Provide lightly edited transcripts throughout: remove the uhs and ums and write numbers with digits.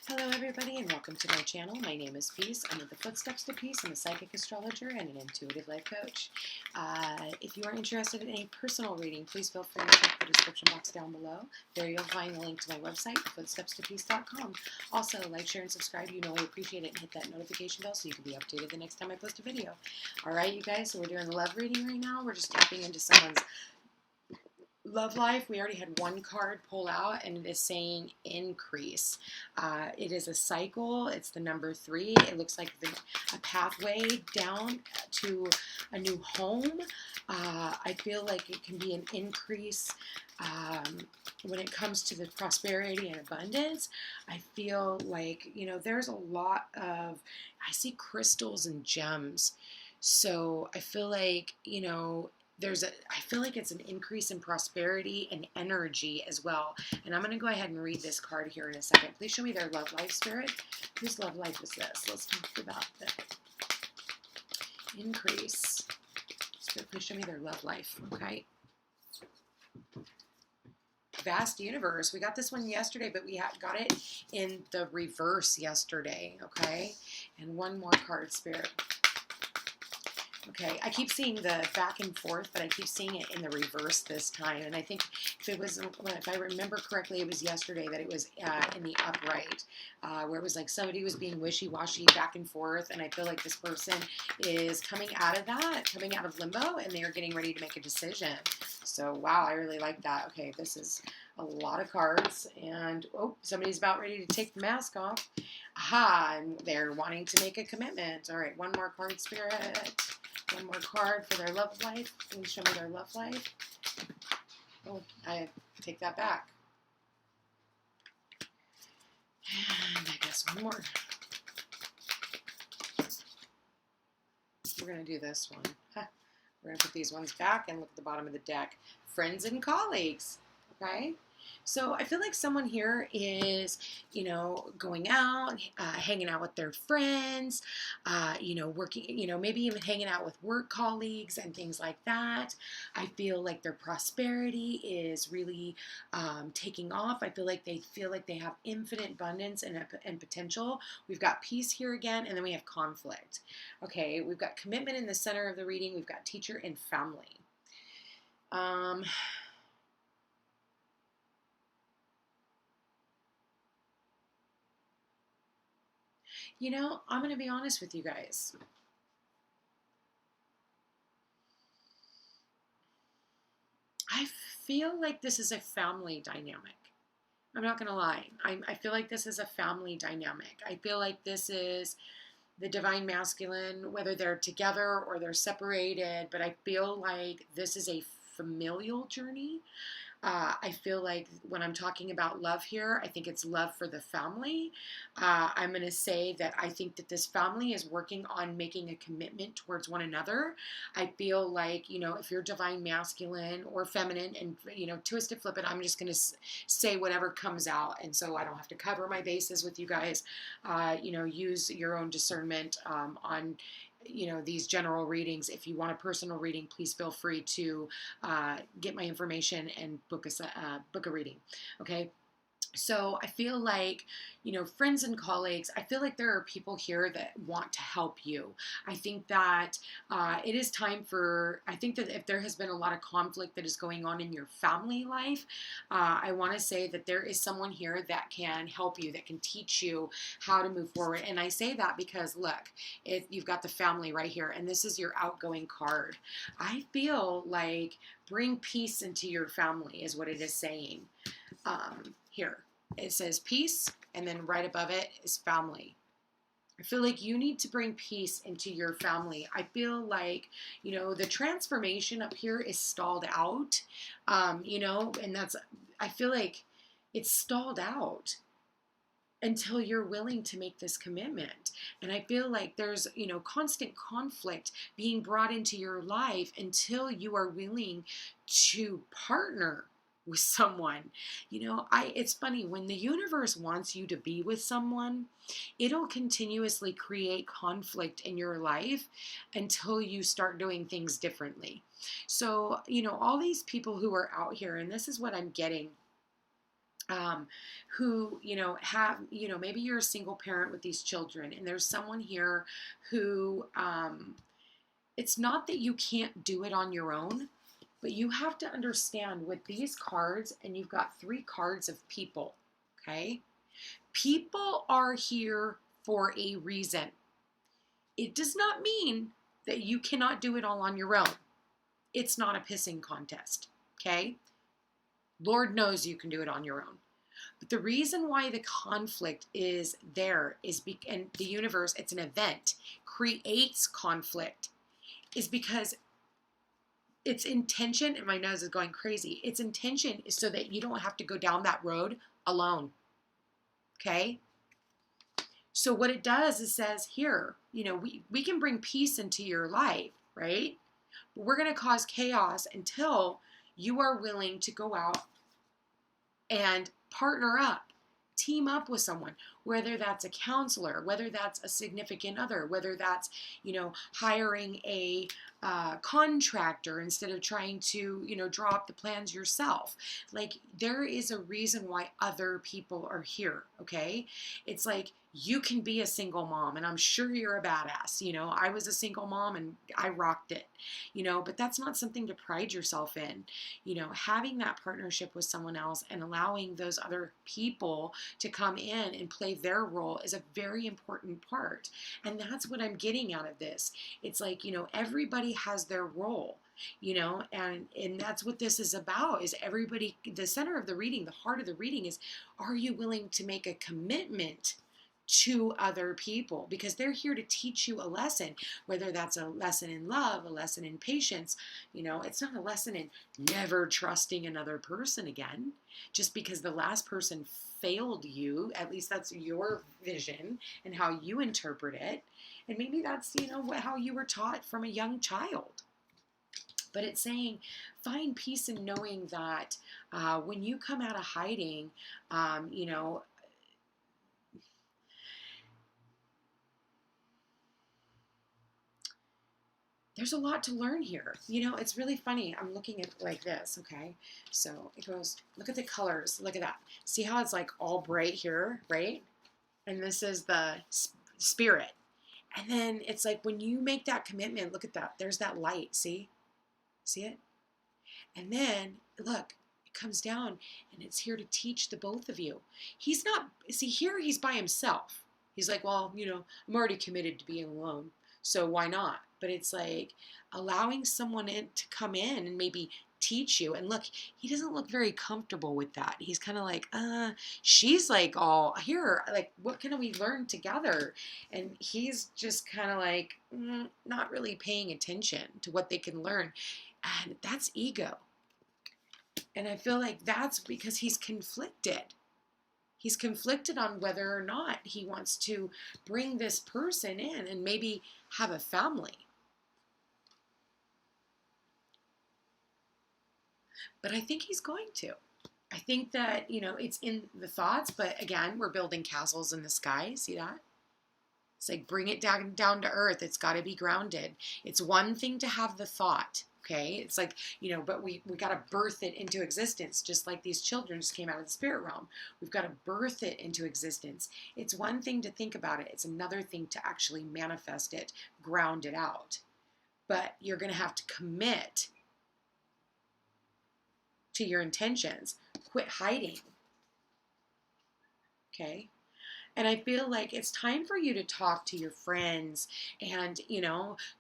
Hello everybody and welcome to my channel. My name is Peace. I'm with the Footsteps to Peace. I'm a psychic astrologer and an intuitive life coach. If you are interested in a personal reading, please feel free to check the description box down below. There you'll find the link to my website, footstepstopeace.com. Also, like, share, and subscribe. You know I appreciate it, and hit that notification bell so you can be updated the next time I post a video. Alright, you guys, so we're doing the love reading right now. We're just tapping into someone's love life. We already had one card pull out, and it is saying increase. It is a cycle. It's the number 3. It looks like a pathway down to a new home. I feel like it can be an increase when it comes to the prosperity and abundance. I feel like, there's a lot of, I see crystals and gems. So I feel like, I feel like it's an increase in prosperity and energy as well. And I'm going to go ahead and read this card here in a second. Please show me their love life, Spirit. Whose love life is this? Let's talk about the increase. Spirit, please show me their love life, okay? Vast universe. We got this one yesterday, but we got it in the reverse yesterday, okay? And one more card, Spirit. Okay, I keep seeing the back and forth, but I keep seeing it in the reverse this time. And I think if I remember correctly, it was yesterday that it was in the upright, where it was like somebody was being wishy-washy back and forth. And I feel like this person is coming out of that, coming out of limbo, and they are getting ready to make a decision. So, wow, I really like that. Okay, this is a lot of cards. And, oh, somebody's about ready to take the mask off. Aha, and they're wanting to make a commitment. All right, one more card, Spirit. One more card for their love life. Please show me their love life. Oh, I take that back. And I guess one more. We're going to do this one. We're going to put these ones back and look at the bottom of the deck. Friends and colleagues. Okay? So I feel like someone here is, going out, hanging out with their friends, working, maybe even hanging out with work colleagues and things like that. I feel like their prosperity is really taking off. I feel like they have infinite abundance and potential. We've got peace here again, and then we have conflict. Okay, we've got commitment in the center of the reading. We've got teacher and family. I'm going to be honest with you guys. I feel like this is a family dynamic. I'm not going to lie. I feel like this is a family dynamic. I feel like this is the divine masculine, whether they're together or they're separated, but I feel like this is a familial journey. I feel like when I'm talking about love here, I think it's love for the family. I'm going to say that I think that this family is working on making a commitment towards one another. I feel like, if you're divine masculine or feminine and, twist it, flip it, I'm just going to say whatever comes out. And so I don't have to cover my bases with you guys. Use your own discernment on these general readings. If you want a personal reading, please feel free to get my information and book a reading. Okay. So I feel like, friends and colleagues, I feel like there are people here that want to help you. I think that it is time I think that if there has been a lot of conflict that is going on in your family life, I want to say that there is someone here that can help you, that can teach you how to move forward. And I say that because, look, you've got the family right here, and this is your outgoing card. I feel like bring peace into your family is what it is saying. Here, it says peace, and then right above it is family. I feel like you need to bring peace into your family. I feel like, the transformation up here is stalled out, and I feel like it's stalled out until you're willing to make this commitment. And I feel like there's, constant conflict being brought into your life until you are willing to partner with someone. It's funny, when the universe wants you to be with someone, it'll continuously create conflict in your life until you start doing things differently. So, all these people who are out here, and this is what I'm getting. who, have, maybe you're a single parent with these children, and there's someone here who, it's not that you can't do it on your own, but you have to understand with these cards, and you've got 3 cards of people, okay? People are here for a reason. It does not mean that you cannot do it all on your own. It's not a pissing contest, okay? Lord knows you can do it on your own. But the reason why the conflict is there is, and the universe, it's an event, creates conflict, is because its intention, and my nose is going crazy, its intention is so that you don't have to go down that road alone, okay? So what it does is says here, we can bring peace into your life, right? But we're going to cause chaos until you are willing to go out and partner up, team up with someone, whether that's a counselor, whether that's a significant other, whether that's, hiring a contractor instead of trying to, draw up the plans yourself. Like, there is a reason why other people are here, okay? It's like, you can be a single mom, and I'm sure you're a badass. I was a single mom and I rocked it, but that's not something to pride yourself in. Having that partnership with someone else and allowing those other people to come in and play their role is a very important part. And that's what I'm getting out of this. It's like, everybody has their role. And that's what this is about, is everybody, the center of the reading, the heart of the reading is, are you willing to make a commitment to other people? Because they're here to teach you a lesson, whether that's a lesson in love, a lesson in patience. It's not a lesson in never trusting another person again, just because the last person failed you. At least that's your vision and how you interpret it. And maybe that's, how you were taught from a young child. But it's saying, find peace in knowing that when you come out of hiding, there's a lot to learn here. It's really funny. I'm looking at like this, okay? So it goes, look at the colors. Look at that. See how it's like all bright here, right? And this is the spirit. And then it's like when you make that commitment, look at that. There's that light, see? See it? And then, look, it comes down and it's here to teach the both of you. He's not, see here, he's by himself. He's like, well, I'm already committed to being alone, so why not? But it's like allowing someone in to come in and maybe teach you. And look, he doesn't look very comfortable with that. He's kind of like, she's like all here, like, what can we learn together? And he's just kind of like, not really paying attention to what they can learn. And that's ego. And I feel like that's because he's conflicted. He's conflicted on whether or not he wants to bring this person in and maybe have a family. But I think he's going to. I think that, it's in the thoughts, but again, we're building castles in the sky. See that? It's like, bring it down to earth. It's got to be grounded. It's one thing to have the thought. Okay, it's like, but we got to birth it into existence, just like these children just came out of the spirit realm. We've got to birth it into existence. It's one thing to think about it. It's another thing to actually manifest it, ground it out. But you're going to have to commit to your intentions. Quit hiding. Okay? And I feel like it's time for you to talk to your friends and,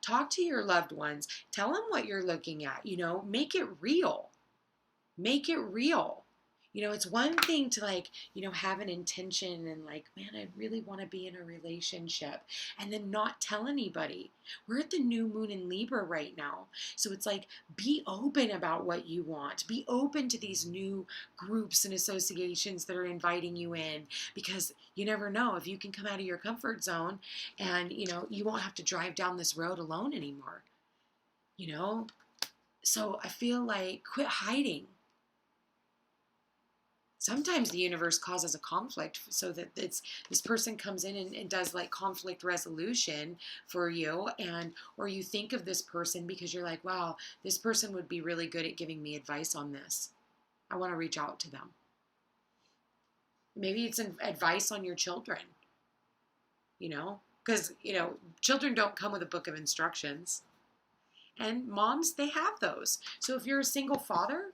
talk to your loved ones. Tell them what you're looking at, make it real. Make it real. It's one thing to like, have an intention and like, man, I really want to be in a relationship and then not tell anybody. We're at the new moon in Libra right now. So it's like, be open about what you want. Be open to these new groups and associations that are inviting you in, because you never know if you can come out of your comfort zone and, you won't have to drive down this road alone anymore. So I feel like quit hiding. Sometimes the universe causes a conflict so that this person comes in and does like conflict resolution for you, or you think of this person because you're like, wow, this person would be really good at giving me advice on this. I want to reach out to them. Maybe it's an advice on your children, because, children don't come with a book of instructions. And moms, they have those. So if you're a single father,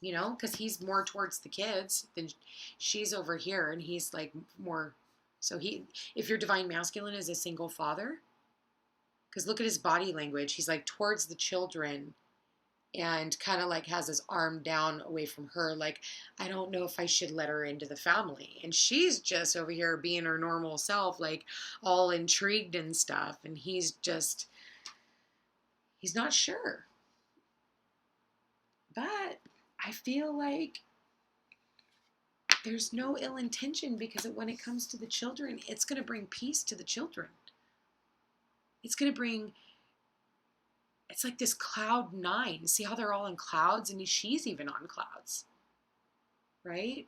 because he's more towards the kids than she's over here, and he's like more. So if your divine masculine is a single father, because look at his body language, he's like towards the children and kind of like has his arm down away from her, like, I don't know if I should let her into the family. And she's just over here being her normal self, like all intrigued and stuff. And he's not sure. But I feel like there's no ill intention, because when it comes to the children, it's going to bring peace to the children. It's going to bring, it's like this cloud 9. See how they're all in clouds, and she's even on clouds, right?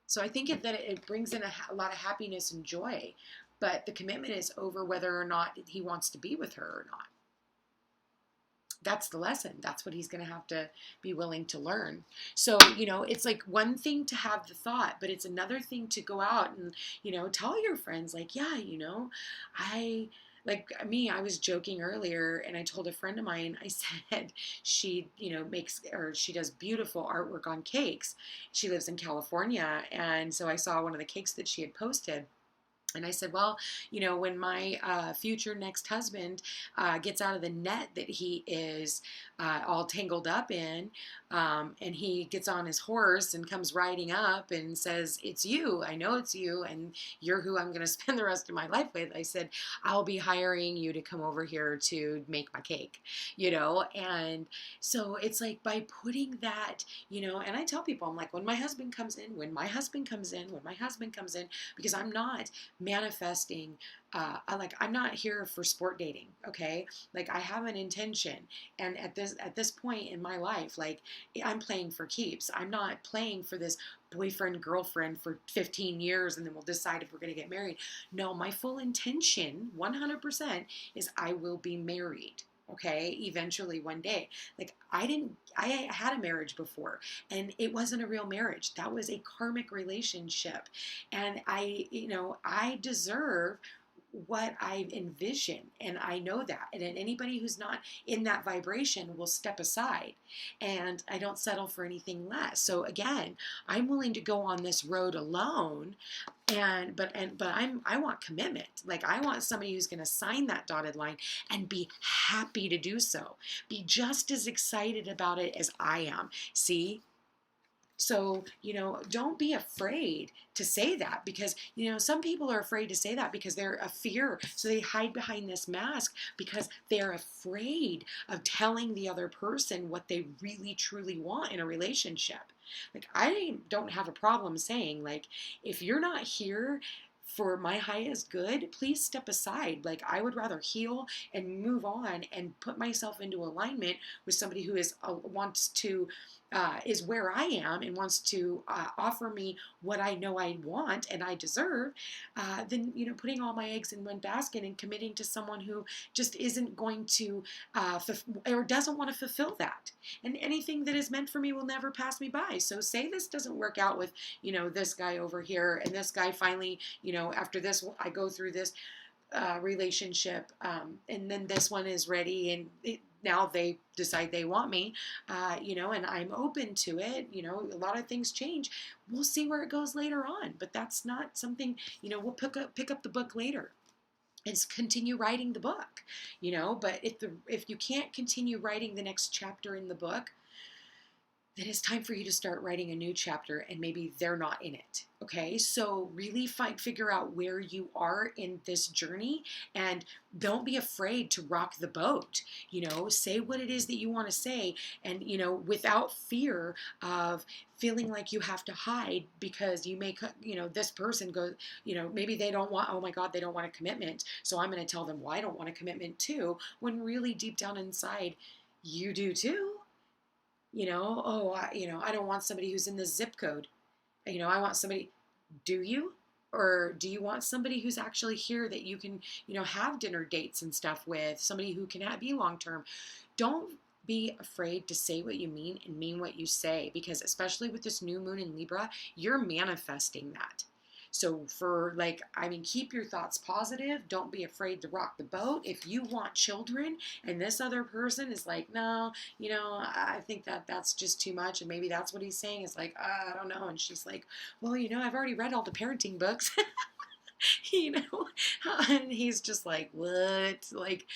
So I think that it brings in a lot of happiness and joy, but the commitment is over whether or not he wants to be with her or not. That's the lesson. That's what he's going to have to be willing to learn. So, it's like one thing to have the thought, but it's another thing to go out and, tell your friends, like, yeah, I was joking earlier, and I told a friend of mine, I said she, she does beautiful artwork on cakes. She lives in California. And so I saw one of the cakes that she had posted. And I said, well, when my future next husband gets out of the net that he is all tangled up in, and he gets on his horse and comes riding up and says, it's you, I know it's you, and you're who I'm going to spend the rest of my life with. I said, I'll be hiring you to come over here to make my cake, and so it's like by putting that, and I tell people, I'm like, when my husband comes in, because I'm not manifesting, I'm not here for sport dating, okay? Like, I have an intention, and at this point in my life, like, I'm playing for keeps. I'm not playing for this boyfriend, girlfriend for 15 years, and then we'll decide if we're going to get married. No, my full intention, 100%, is I will be married. Okay, eventually one day. Like, I had a marriage before, and it wasn't a real marriage. That was a karmic relationship. And I deserve what I envision, and I know that. And anybody who's not in that vibration will step aside, and I don't settle for anything less. So again, I'm willing to go on this road alone, but I want commitment. Like, I want somebody who's going to sign that dotted line and be happy to do so. Be just as excited about it as I am. See? So, don't be afraid to say that, because, some people are afraid to say that because they're a fear. So they hide behind this mask because they're afraid of telling the other person what they really, truly want in a relationship. Like, I don't have a problem saying, like, if you're not here for my highest good, please step aside. Like, I would rather heal and move on and put myself into alignment with somebody who is where I am and wants to offer me what I know I want and I deserve, than, putting all my eggs in one basket and committing to someone who just isn't going to, or doesn't want to fulfill that. And anything that is meant for me will never pass me by. So say this doesn't work out with, this guy over here, and this guy finally, after this, I go through this relationship, and then this one is ready, and now they decide they want me, and I'm open to it. A lot of things change. We'll see where it goes later on, but that's not something, we'll pick up the book later and continue writing the book, but if you can't continue writing the next chapter in the book, then it's time for you to start writing a new chapter, and maybe they're not in it. Okay, so really figure out where you are in this journey, and don't be afraid to rock the boat. Say what it is that you want to say, and without fear of feeling like you have to hide, because you may, this person goes, maybe they don't want, oh my God, they don't want a commitment, so I'm going to tell them, well, I don't want a commitment too, when really deep down inside you do too. I don't want somebody who's in this zip code. I want somebody. Do you? Or do you want somebody who's actually here that you can, have dinner dates and stuff with, somebody who can be long-term? Don't be afraid to say what you mean and mean what you say, because especially with this new moon in Libra, you're manifesting that. So for like, I mean, keep your thoughts positive. Don't be afraid to rock the boat. If you want children and this other person is like, no, I think that that's just too much. And maybe that's what he's saying is like, I don't know. And she's like, well, I've already read all the parenting books. And he's just like, what? Like,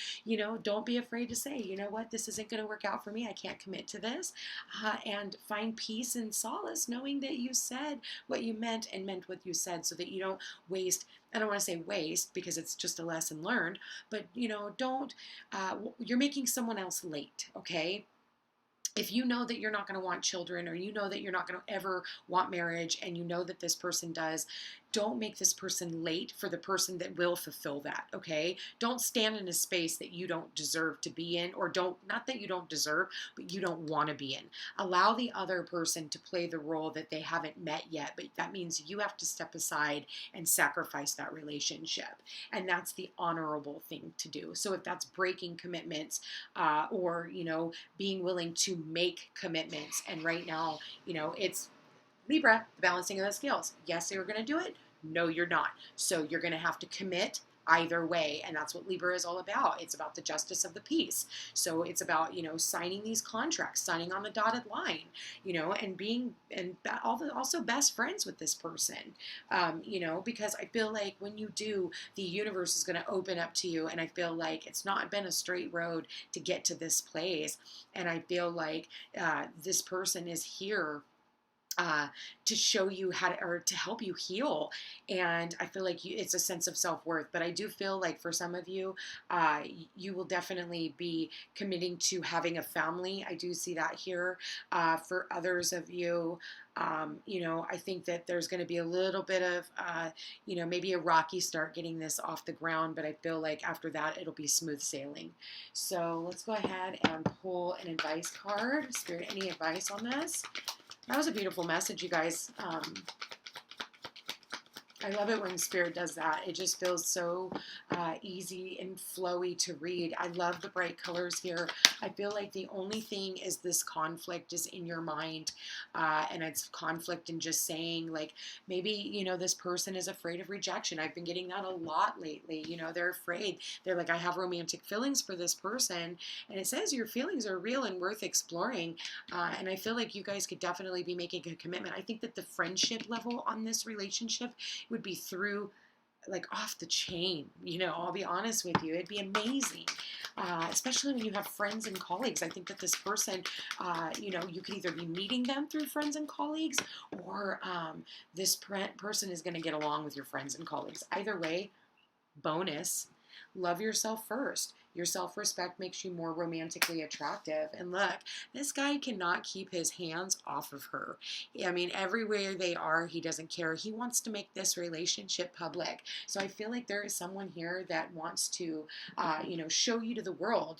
don't be afraid to say, what, this isn't going to work out for me. I can't commit to this. And find peace and solace knowing that you said what you meant and meant what you said, so that you don't waste. I don't want to say waste because it's just a lesson learned, but, don't, you're making someone else late, okay? If you know that you're not going to want children, or you know that you're not going to ever want marriage, and you know that this person does, don't make this person late for the person that will fulfill that, okay? Don't stand in a space that you don't deserve to be in, or not that you don't deserve, but you don't want to be in. Allow the other person to play the role that they haven't met yet, but that means you have to step aside and sacrifice that relationship. And that's the honorable thing to do. So if that's breaking commitments, or, being willing to make commitments, and right now, it's Libra, the balancing of the scales. Yes, you're going to do it. No, you're not. So you're going to have to commit either way. And that's what Libra is all about. It's about the justice of the peace. So it's about, signing these contracts, signing on the dotted line, and being, and also best friends with this person, because I feel like when you do, the universe is going to open up to you. And I feel like it's not been a straight road to get to this place. And I feel like this person is here to show you how to, or to help you heal. And I feel like it's a sense of self-worth, but I do feel like for some of you, you will definitely be committing to having a family. I do see that here. For others of you, I think that there's going to be a little bit of, maybe a rocky start getting this off the ground, but I feel like after that, it'll be smooth sailing. So let's go ahead and pull an advice card. Spirit, any advice on this? That was a beautiful message, you guys. I love it when Spirit does that. It just feels so easy and flowy to read. I love the bright colors here. I feel like the only thing is this conflict is in your mind. And it's conflict in just saying, like, maybe, this person is afraid of rejection. I've been getting that a lot lately. They're afraid. They're like, I have romantic feelings for this person. And it says your feelings are real and worth exploring. And I feel like you guys could definitely be making a commitment. I think that the friendship level on this relationship would be through, like, off the chain. I'll be honest with you, it'd be amazing, especially when you have friends and colleagues. I think that this person, you could either be meeting them through friends and colleagues, or this person is going to get along with your friends and colleagues. Either way, bonus. Love yourself first. Your self-respect makes you more romantically attractive. And look, this guy cannot keep his hands off of her. I mean, everywhere they are, he doesn't care. He wants to make this relationship public. So I feel like there is someone here that wants to, show you to the world,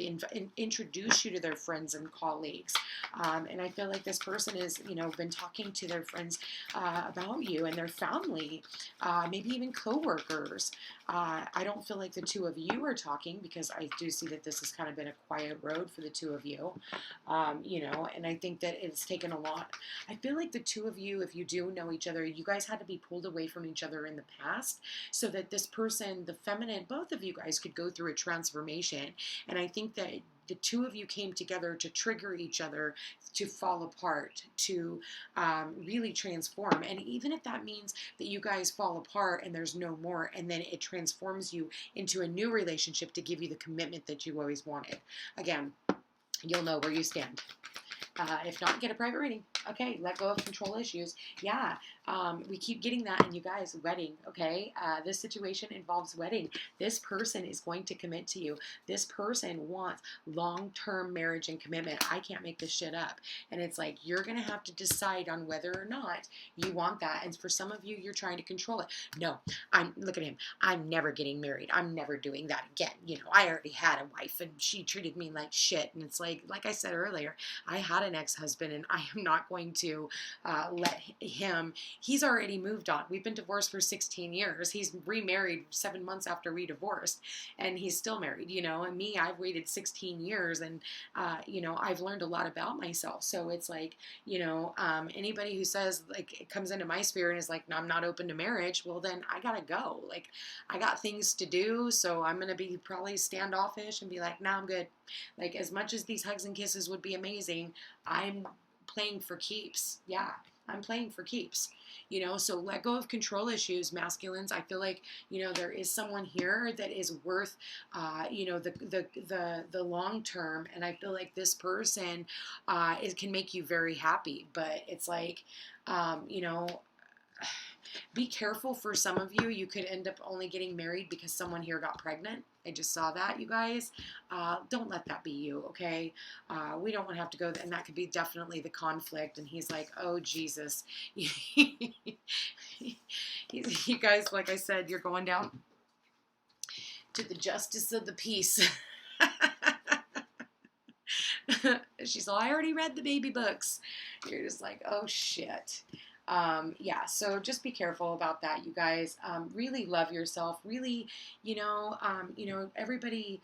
introduce you to their friends and colleagues. And I feel like this person has, been talking to their friends about you and their family, maybe even coworkers. I don't feel like the two of you are talking, because I do see that this has kind of been a quiet road for the two of you, and I think that it's taken a lot. I feel like the two of you, if you do know each other, you guys had to be pulled away from each other in the past, so that this person, the feminine, both of you guys could go through a transformation. And I think that the two of you came together to trigger each other to fall apart, to really transform. And even if that means that you guys fall apart and there's no more, and then it transforms you into a new relationship to give you the commitment that you always wanted. Again, you'll know where you stand. If not, get a private reading. Okay, let go of control issues. Yeah, we keep getting that. And you guys, wedding, okay? This situation involves wedding. This person is going to commit to you. This person wants long-term marriage and commitment. I can't make this shit up. And it's like, you're going to have to decide on whether or not you want that. And for some of you, you're trying to control it. No, look at him. I'm never getting married. I'm never doing that again. I already had a wife and she treated me like shit. And it's like I said earlier, I had an ex-husband and I am not going to let him, he's already moved on. We've been divorced for 16 years. He's remarried 7 months after we divorced, and he's still married, you know, and me, I've waited 16 years, and, you know, I've learned a lot about myself. So it's like, you know, anybody who says, like, it comes into my spirit and is like, no, I'm not open to marriage, well, then I gotta go. Like, I got things to do, so I'm gonna be probably standoffish and be like, nah, I'm good. Like, as much as these hugs and kisses would be amazing, I'm playing for keeps. Yeah, I'm playing for keeps. You know, so let go of control issues, masculines. I feel like, you know, there is someone here that is worth, you know, the long term, and I feel like this person, it can make you very happy. But it's like, you know, be careful. For some of you, you could end up only getting married because someone here got pregnant. I just saw that, you guys. Don't let that be you, okay? We don't want to have to go there, and that could be definitely the conflict. And he's like, oh, Jesus. You guys, like I said, you're going down to the justice of the peace. She's all, I already read the baby books. You're just like, oh, shit. Yeah, so just be careful about that, you guys. Really love yourself. Really, you know, everybody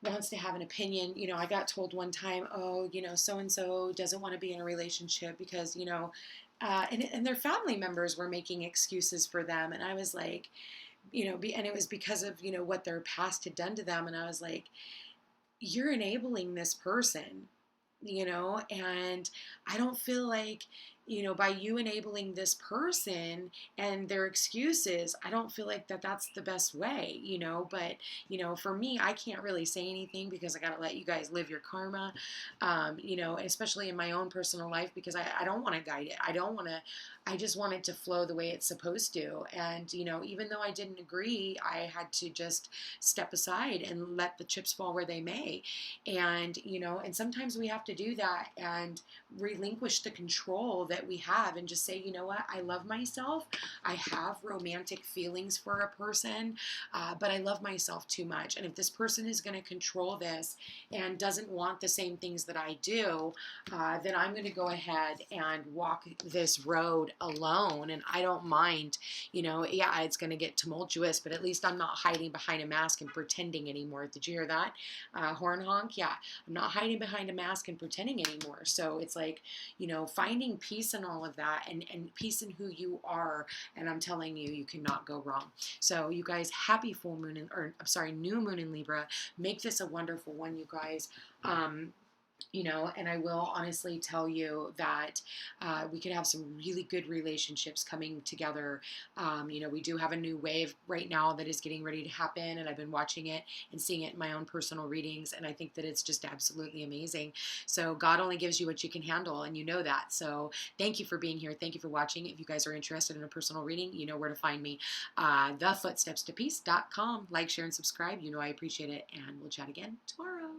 wants to have an opinion. You know, I got told one time, oh, you know, so-and-so doesn't want to be in a relationship because, you know, and their family members were making excuses for them. And I was like, you know, and it was because of, you know, what their past had done to them. And I was like, you're enabling this person, you know, and I don't feel like, you know, by you enabling this person and their excuses, I don't feel like that's the best way, you know. But, you know, for me, I can't really say anything because I got to let you guys live your karma, you know, especially in my own personal life, because I don't want to guide it. I just want it to flow the way it's supposed to. And, you know, even though I didn't agree, I had to just step aside and let the chips fall where they may. And, you know, and sometimes we have to do that and relinquish the control that we have and just say, you know what, I love myself. I have romantic feelings for a person, but I love myself too much. And if this person is going to control this and doesn't want the same things that I do, then I'm going to go ahead and walk this road alone. And I don't mind, you know, yeah, it's going to get tumultuous, but at least I'm not hiding behind a mask and pretending anymore. Did you hear that? Horn honk? Yeah, I'm not hiding behind a mask and pretending anymore. So it's like, you know, finding peace in all of that, and peace in who you are. And I'm telling you, you cannot go wrong. So you guys, happy full moon, new moon in Libra. Make this a wonderful one, you guys. You know, and I will honestly tell you that we could have some really good relationships coming together. You know, we do have a new wave right now that is getting ready to happen, and I've been watching it and seeing it in my own personal readings, and I think that it's just absolutely amazing. So God only gives you what you can handle, and you know that. So thank you for being here. Thank you for watching. If you guys are interested in a personal reading, you know where to find me. thefootstepstopeace.com. Like, share, and subscribe. You know I appreciate it, and we'll chat again tomorrow.